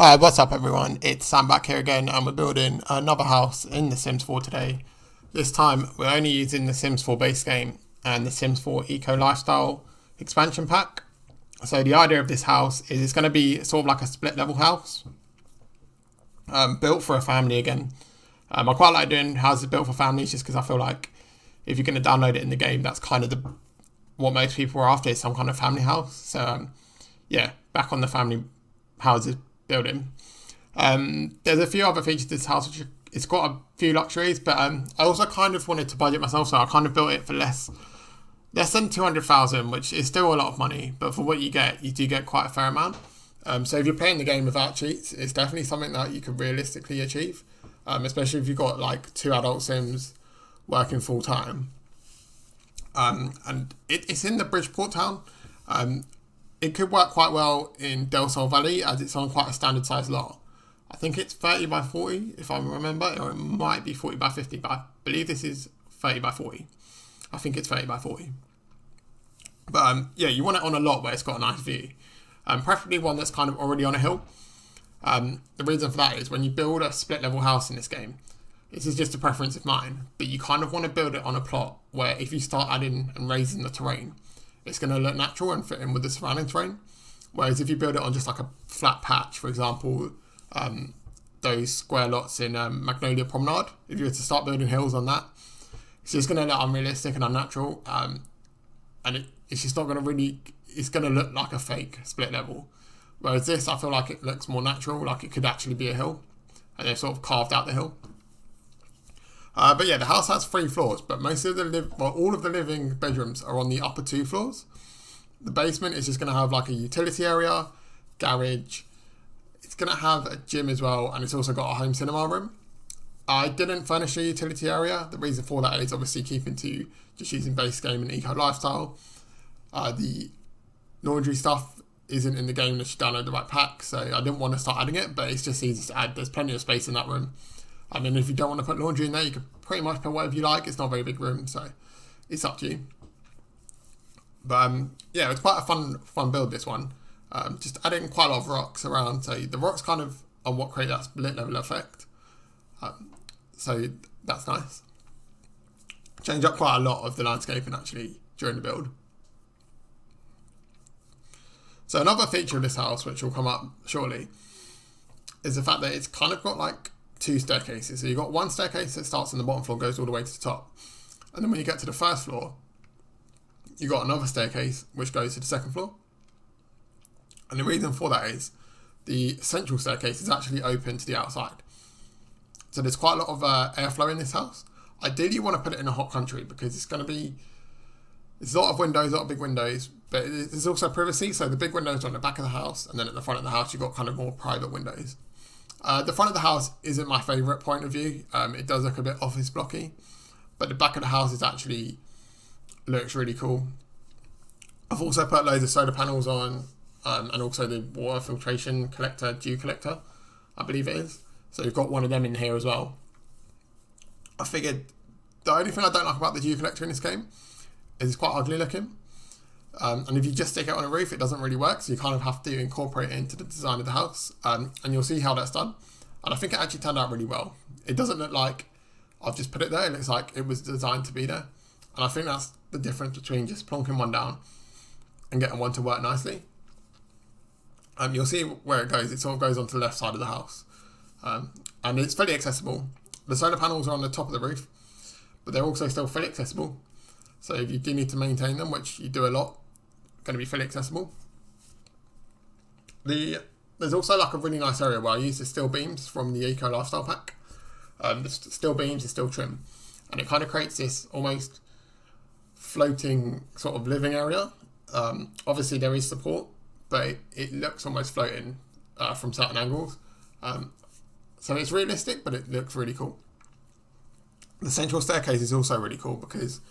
Hi, what's up everyone? It's Sam back here again and we're building another house in The Sims 4 today. This time we're only using The Sims 4 base game and The Sims 4 Eco Lifestyle expansion pack. So the idea of this house is it's going to be sort of like a split level house, built for a family again. I quite like doing houses built for families just because I feel like if you're going to download it in the game, that's kind of what most people are after, is some kind of family house. So yeah, back on the family houses building. There's a few other features to this house, which it's got a few luxuries, but I also kind of wanted to budget myself, so I kind of built it for less than 200,000, which is still a lot of money, but for what you do get quite a fair amount. So if you're playing the game without cheats, it's definitely something that you can realistically achieve, especially if you've got like 2 adult Sims working full time. And it's in the Bridgeport town. It could work quite well in Del Sol Valley as it's on quite a standard size lot. I think it's 30 by 40 if I remember, or it might be 40 by 50, but I believe this is 30 by 40. I think it's 30 by 40. But yeah, you want it on a lot where it's got a nice view. Preferably one that's kind of already on a hill. The reason for that is when you build a split level house in this game, this is just a preference of mine, but you kind of want to build it on a plot where if you start adding and raising the terrain, it's going to look natural and fit in with the surrounding terrain. Whereas if you build it on just like a flat patch, for example, those square lots in Magnolia Promenade, if you were to start building hills on that, it's just going to look unrealistic and unnatural. And it's just not going to really, it's going to look like a fake split level. Whereas this, I feel like it looks more natural, like it could actually be a hill. And they've sort of carved out the hill. But yeah, the house has 3 floors, but most of all of the living bedrooms are on the upper 2 floors. The basement is just going to have like a utility area, garage. It's going to have a gym as well, and it's also got a home cinema room. I didn't furnish a utility area. The reason for that is obviously keeping to just using base game and eco lifestyle. The laundry stuff isn't in the game unless you download the right pack, so I didn't want to start adding it, but it's just easy to add. There's plenty of space in that room. I mean, if you don't want to put laundry in there, you can pretty much put whatever you like. It's not a very big room, so it's up to you. But yeah, it's quite a fun build, this one. Just adding quite a lot of rocks around. So the rocks kind of are what create that split level effect. So that's nice. Change up quite a lot of the landscaping actually during the build. So another feature of this house, which will come up shortly, is the fact that it's kind of got like 2 staircases. So you've got one staircase that starts on the bottom floor, goes all the way to the top. And then when you get to the first floor, you've got another staircase which goes to the second floor. And the reason for that is the central staircase is actually open to the outside. So there's quite a lot of airflow in this house. Ideally you want to put it in a hot country because it's a lot of windows, a lot of big windows, but there's also privacy. So the big windows are on the back of the house, and then at the front of the house you've got kind of more private windows. The front of the house isn't my favourite point of view. It does look a bit office blocky, but the back of the house looks really cool. I've also put loads of solar panels on, and also the water filtration collector, dew collector, I believe it is. So you've got one of them in here as well. I figured the only thing I don't like about the dew collector in this game is it's quite ugly looking. And if you just stick it on a roof, it doesn't really work. So you kind of have to incorporate it into the design of the house. And you'll see how that's done. And I think it actually turned out really well. It doesn't look like I've just put it there. It looks like it was designed to be there. And I think that's the difference between just plonking one down and getting one to work nicely. You'll see where it goes. It sort of goes onto the left side of the house. And it's fairly accessible. The solar panels are on the top of the roof, but they're also still fairly accessible. So if you do need to maintain them, which you do a lot, going to be fairly accessible. There's also like a really nice area where I use the steel beams from the Eco Lifestyle pack. The steel beams is still trim, and it kind of creates this almost floating sort of living area. Obviously there is support, but it looks almost floating from certain angles. So it's realistic, but it looks really cool. The central staircase is also really cool because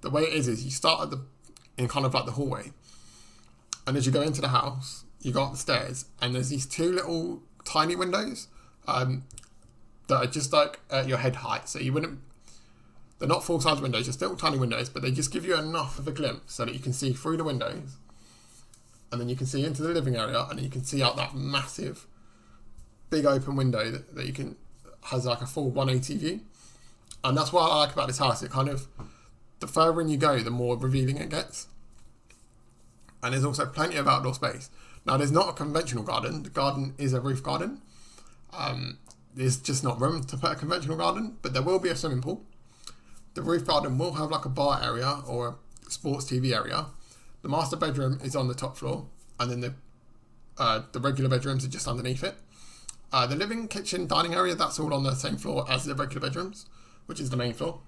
the way it is you start in kind of like the hallway, and as you go into the house, you go up the stairs, and there's these 2 little tiny windows that are just like at your head height. So they're not full-size windows, just little tiny windows, but they just give you enough of a glimpse so that you can see through the windows, and then you can see into the living area, and then you can see out that massive big open window that you can, has like a full 180 view. And that's what I like about this house. It kind of, the further in you go, the more revealing it gets. And there's also plenty of outdoor space. Now, there's not a conventional garden. The garden is a roof garden. There's just not room to put a conventional garden, but there will be a swimming pool. The roof garden will have like a bar area or a sports TV area. The master bedroom is on the top floor, and then the regular bedrooms are just underneath it. The living, kitchen, dining area, that's all on the same floor as the regular bedrooms, which is the main floor.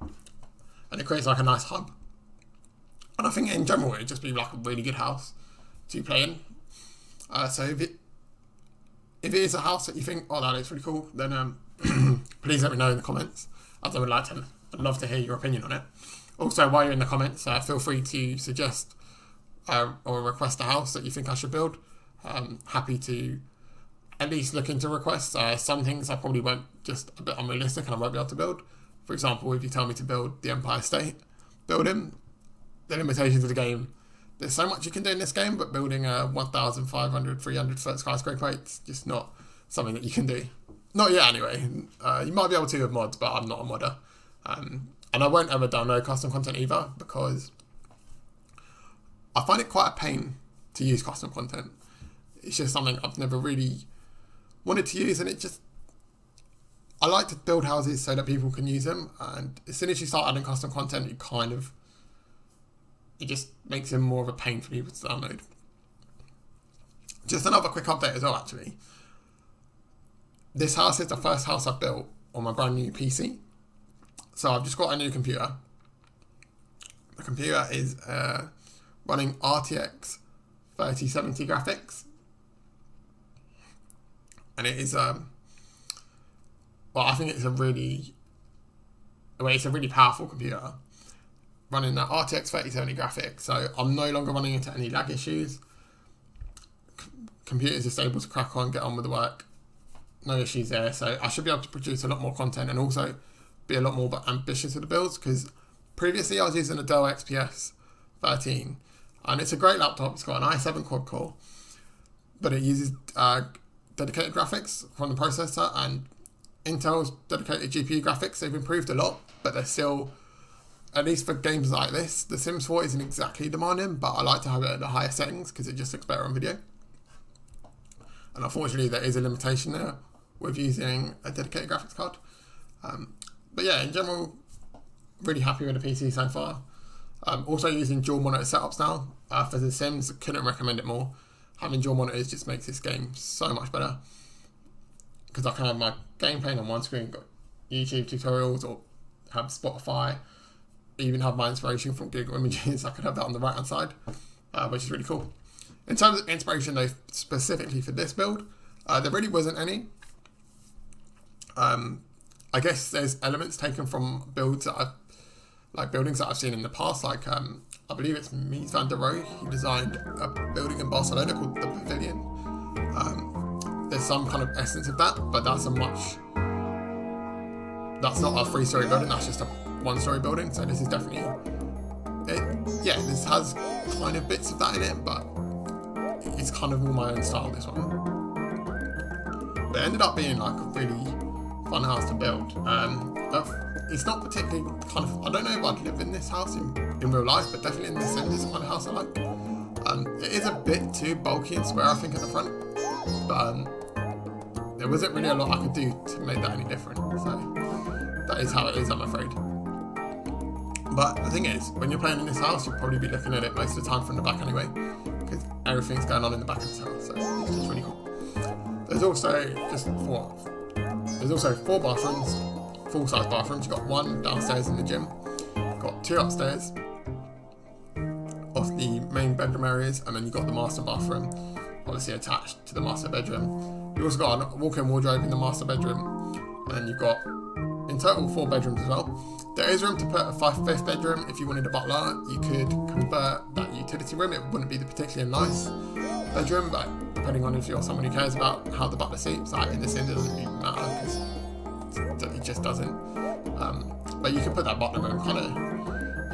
And it creates like a nice hub. And I think in general, it'd just be like a really good house to play in. So if it is a house that you think, oh, that looks really cool, then please let me know in the comments, as I'd love to hear your opinion on it. Also, while you're in the comments, feel free to suggest or request a house that you think I should build. Happy to at least look into requests. Some things I probably won't, just a bit unrealistic and I won't be able to build. For example, if you tell me to build the Empire State Building, the limitations of the game, there's so much you can do in this game, but building a 1,500, 300 foot skyscraper, it's just not something that you can do. Not yet anyway. You might be able to with mods, but I'm not a modder. And I won't ever download custom content either, because I find it quite a pain to use custom content. It's just something I've never really wanted to use, and I like to build houses so that people can use them, and as soon as you start adding custom content, it just makes it more of a pain for people to download. Just another quick update as well, actually. This house is the first house I've built on my brand new PC. So I've just got a new computer. The computer is running RTX 3070 graphics. And it is, I think it's a really powerful computer, running that RTX 3070 graphics. So I'm no longer running into any lag issues. Computer's just able to crack on, get on with the work. No issues there. So I should be able to produce a lot more content and also be a lot more ambitious with the builds, because previously I was using a Dell XPS 13 and it's a great laptop. It's got an i7 quad core, but it uses dedicated graphics from the processor, and Intel's dedicated GPU graphics, they've improved a lot, but they're still, at least for games like this, The Sims 4 isn't exactly demanding, but I like to have it at the higher settings because it just looks better on video. And unfortunately there is a limitation there with using a dedicated graphics card. But yeah, in general, really happy with the PC so far. Also using dual monitor setups now. For The Sims, couldn't recommend it more. Having dual monitors just makes this game so much better, because I can have my game playing on one screen, got YouTube tutorials, or have Spotify, even have my inspiration from Google Images. I could have that on the right hand side, which is really cool. In terms of inspiration though, specifically for this build, there really wasn't any. I guess there's elements taken from builds that buildings that I've seen in the past, like I believe it's Mies van der Rohe. He designed a building in Barcelona called the Pavilion. There's some kind of essence of that, but that's not a 3-story building, that's just a 1-story building. So this is definitely, this has kind of bits of that in it, but it's kind of more my own style, this one. But it ended up being like a really fun house to build. It's not particularly kind of, I don't know if I'd live in this house in real life, but definitely in The Sims is the kind of house I like. It is a bit too bulky and square, I think, at the front, but there wasn't really a lot I could do to make that any different, so that is how it is, I'm afraid. But the thing is, when you're playing in this house, you'll probably be looking at it most of the time from the back anyway, because everything's going on in the back of this house, so it's just really cool. There's also four bathrooms, full-size bathrooms. You've got one downstairs in the gym, got two upstairs off the main bedroom areas, and then you've got the master bathroom, obviously attached to the master bedroom. You've also got a walk-in wardrobe in the master bedroom, and you've got, in total, 4 bedrooms as well. There is room to put a fifth bedroom if you wanted a butler. You could convert that utility room. It wouldn't be the particularly nice bedroom, but depending on if you're someone who cares about how the butler sleeps, like in this end, it doesn't really matter because it just doesn't. But you could put that butler room kind of,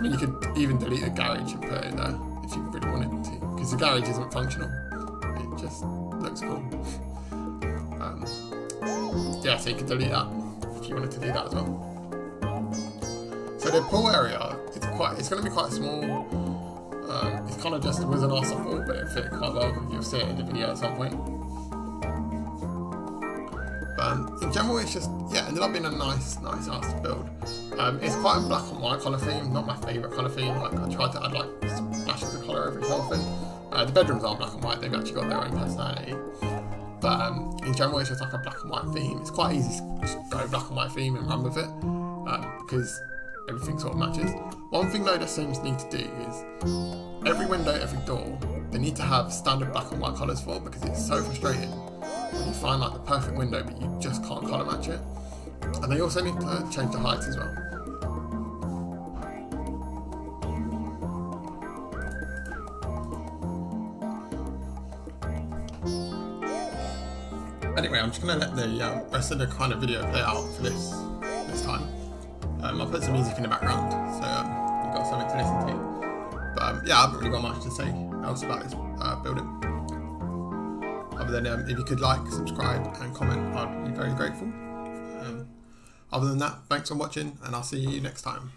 you could even delete the garage and put it there if you really wanted to, because the garage isn't functional. It just looks cool. yeah, so you can delete that if you wanted to do that as well. So the pool area, it's going to be quite small. It's kind of just was an arse pool, but it fit quite well. You'll see it in the video at some point. But in general, it's just, yeah, ended up being a nice house to build. It's quite a black and white colour theme, not my favourite colour theme. Like, I tried to add like splashes of colour every so often. The bedrooms aren't black and white, they've actually got their own personality. But in general, it's just like a black and white theme. It's quite easy to just go black and white theme and run with it, because everything sort of matches. One thing though the Sims need to do is, every window, every door, they need to have standard black and white colours for, because it's so frustrating when you find like the perfect window but you just can't colour match it. And they also need to change the heights as well. Anyway, I'm just going to let the rest of the kind of video play out for this time. I'll put some music in the background, so you've got something to listen to. But yeah, I haven't really got much to say else about this building. Other than if you could like, subscribe and comment, I'd be very grateful. Other than that, thanks for watching and I'll see you next time.